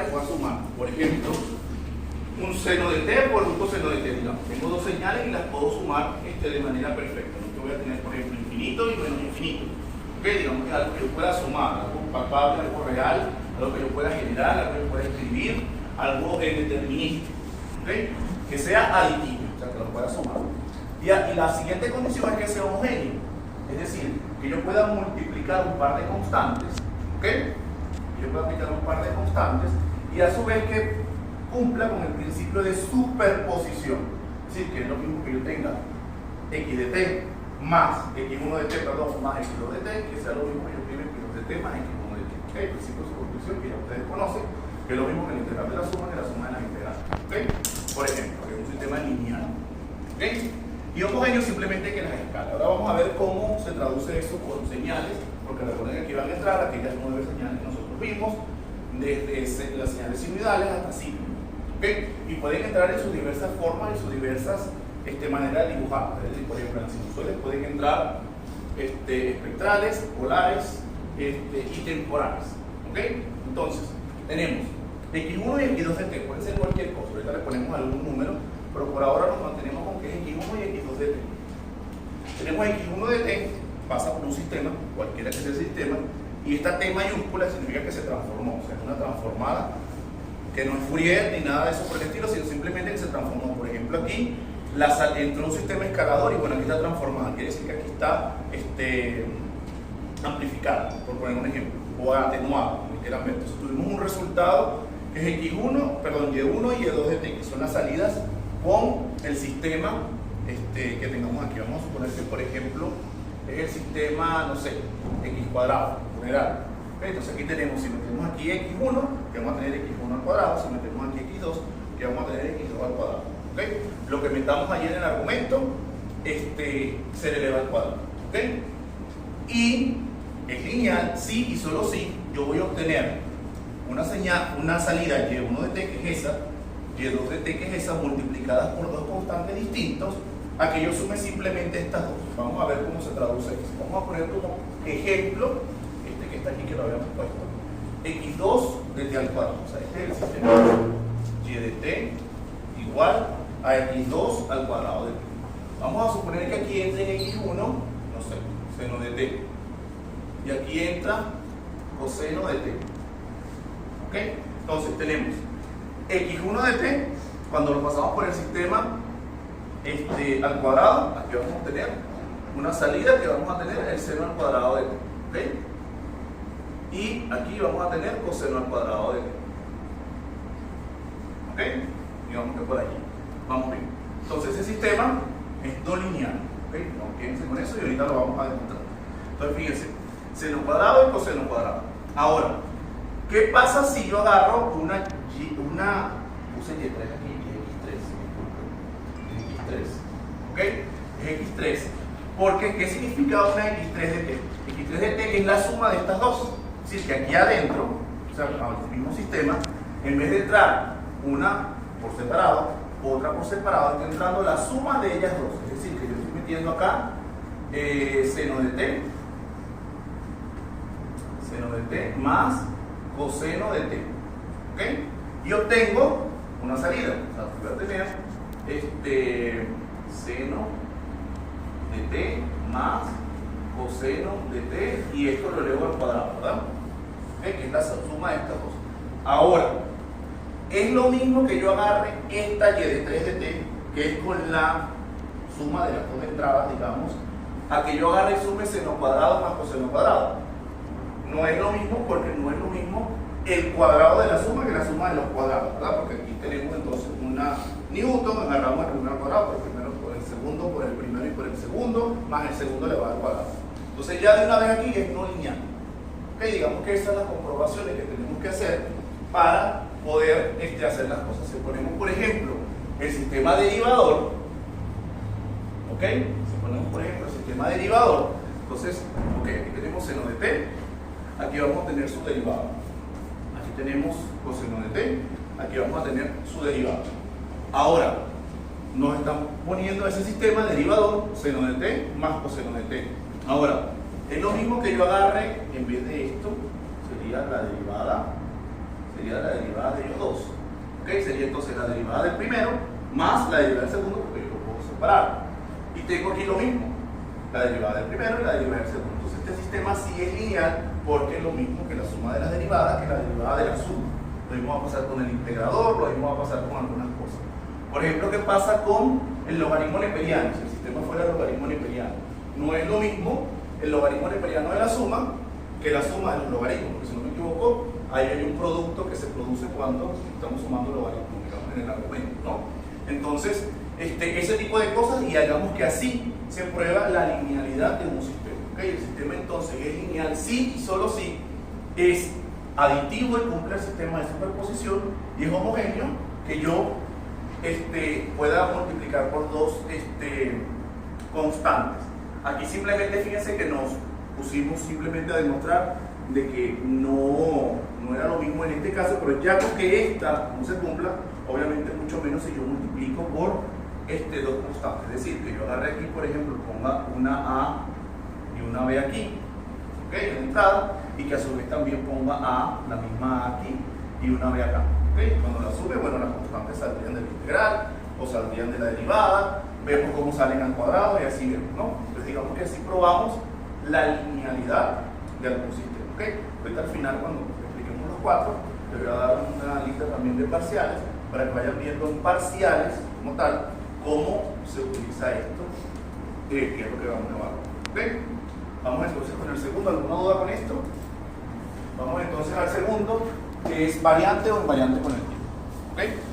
las voy a sumar. Por ejemplo, un seno de t por un coseno de t. Digamos, tengo dos señales y las puedo sumar de manera perfecta. ¿No? Yo voy a tener, por ejemplo, infinito y menos infinito. ¿Okay? Digamos que algo que yo pueda sumar, algo palpable, algo real, algo que yo pueda generar, algo que yo pueda escribir, algo determinístico. ¿Okay? Que sea aditivo, o sea, que lo pueda sumar. Y la siguiente condición es que sea homogéneo. Es decir, que yo pueda multiplicar un par de constantes. ¿Okay? Yo puedo aplicar un par de constantes y a su vez que cumpla con el principio de superposición. Es decir, que es lo mismo que yo tenga x de t más x1 de t, perdón, más x2 de t, que sea lo mismo que yo escriba x2 de t más x1 de t. ¿Okay? El principio de superposición que ya ustedes conocen, que es lo mismo que la integral de la suma que la suma de las integrales. ¿Okay? Por ejemplo, que es un sistema lineal. ¿Okay? Y homogéneo simplemente que las escalas. Ahora vamos a ver cómo se traduce eso con señales, porque recuerden que aquí van a entrar aquellas 9 señales que nosotros vimos, desde las señales sinusoidales hasta signo. ¿Okay? Y pueden entrar en sus diversas formas y sus diversas maneras de dibujar. Es decir, por ejemplo, en las sinusoides pueden entrar espectrales, polares y temporales. ¿Okay? Entonces, tenemos x1 y x2 de t, puede ser cualquier cosa. Ahorita le ponemos algún número, pero por ahora nos mantenemos con que es x1 y x2 de t. Tenemos x1 de t, pasa por un sistema, cualquiera que sea el sistema, y esta t mayúscula significa que se transformó, o sea, es una transformada que no es Fourier ni nada de eso por el estilo, sino simplemente que se transformó. Por ejemplo, aquí entró un sistema escalador y bueno, aquí está transformada, quiere decir que aquí está amplificada, por poner un ejemplo, o atenuada, literalmente. Entonces tuvimos un resultado que es y1 y y2 de t, que son las salidas con el sistema que tengamos aquí. Vamos a suponer que, por ejemplo, es el sistema, no sé, x cuadrado, general. Entonces aquí tenemos, si metemos aquí x1, que vamos a tener x1 al cuadrado, si metemos aquí x2, que vamos a tener x2 al cuadrado. ¿Okay? Lo que metamos allí en el argumento se le eleva al cuadrado. ¿Okay? Y es lineal si y solo si yo voy a obtener una salida y1 de t, que es esa, y2 de t, que es esa, multiplicadas por dos constantes distintos, a que yo sume simplemente estas dos. Vamos a ver cómo se traduce eso. Vamos a poner como ejemplo, que está aquí, que lo habíamos puesto, x2 de t al cuadrado. O sea, este es el sistema y de t igual a x2 al cuadrado de t. Vamos a suponer que aquí entre x1, no sé, seno de t, y aquí entra coseno de t. ¿Ok? Entonces tenemos x1 de t, cuando lo pasamos por el sistema al cuadrado, aquí vamos a tener una salida que vamos a tener el seno al cuadrado de t. ¿Okay? Y aquí vamos a tener coseno al cuadrado de t. ¿Ok? Digamos que por allí. Vamos bien. Entonces ese sistema es no lineal. ¿Ok? No, quédense con eso y ahorita lo vamos a demostrar. Entonces fíjense, seno cuadrado y coseno cuadrado. Ahora, ¿qué pasa si yo agarro puse y3 aquí, x3, ¿ok? Es x3, porque ¿qué significa una x3 de t? x3 de t es la suma de estas dos, es decir, que aquí adentro, o sea, al mismo sistema, en vez de entrar una por separado, otra por separado, está entrando la suma de ellas dos, es decir, que yo estoy metiendo acá seno de t más coseno de t, ¿ok? Y obtengo una salida, o sea, voy a tener seno de t más coseno de t, y esto lo elevo al cuadrado, ¿verdad? ¿Okay? Que es la suma de estas dos. Ahora, es lo mismo que yo agarre esta y de 3 de t, que es con la suma de las dos entradas, digamos, a que yo agarre y sume seno cuadrado más coseno cuadrado. No es lo mismo, porque no es lo mismo el cuadrado de la suma que la suma de los cuadrados, ¿verdad? Porque aquí tenemos entonces una Newton, agarramos el primero al cuadrado, por el primero por el segundo, por el primero y por el segundo, más el segundo elevado al cuadrado. Entonces ya de una vez aquí es no lineal. ¿Okay? Digamos que esas son las comprobaciones que tenemos que hacer para poder hacer las cosas. Si ponemos, por ejemplo, el sistema derivador, ¿ok? Si ponemos, por ejemplo, el sistema derivador, entonces, ok, aquí tenemos seno de t, aquí vamos a tener su derivado. Aquí tenemos coseno de t, aquí vamos a tener su derivado. Ahora, nos están poniendo ese sistema derivador, seno de t más coseno de t. Ahora, es lo mismo que yo agarre, en vez de esto, sería la derivada, sería la derivada de ellos dos. ¿Ok? Sería entonces la derivada del primero más la derivada del segundo, porque yo lo puedo separar. Y tengo aquí lo mismo, la derivada del primero y la derivada del segundo. Entonces este sistema sí es lineal porque es lo mismo que la suma de las derivadas que la derivada de la suma. Lo mismo va a pasar con el integrador, lo mismo va a pasar con algunas cosas. Por ejemplo, ¿qué pasa con el logaritmo neperiano? Si el sistema fuera logaritmo neperiano, no es lo mismo el logaritmo neperiano de la suma que la suma de los logaritmos, porque si no me equivoco, ahí hay un producto que se produce cuando estamos sumando logaritmos, digamos, en el argumento, ¿no? Entonces, ese tipo de cosas, y hagamos que así se prueba la linealidad de un sistema. ¿Okay? El sistema entonces es lineal sí y solo si es aditivo y cumple el sistema de superposición y es homogéneo, que yo pueda multiplicar por dos constantes. Aquí simplemente fíjense que nos pusimos simplemente a demostrar de que no era lo mismo en este caso, pero ya con que esta no se cumpla, obviamente mucho menos si yo multiplico por dos constantes. Es decir, que yo agarre aquí, por ejemplo, ponga una A y una B aquí, ¿okay? En la entrada, y que a su vez también ponga A, la misma A aquí, y una B acá. ¿Okay? Cuando la sube, bueno, las constantes saldrían del integral o saldrían de la derivada, vemos cómo salen al cuadrado y así vemos, ¿no? Entonces digamos que así probamos la linealidad de algún sistema. ¿Okay? Ahorita al final, cuando expliquemos los cuatro, les voy a dar una lista también de parciales para que vayan viendo en parciales como tal cómo se utiliza esto, que es lo que vamos a evaluar. ¿Okay? Vamos entonces con el segundo. ¿Alguna duda con esto? Vamos entonces al segundo, que es variante o invariante con el tiempo. ¿Okay?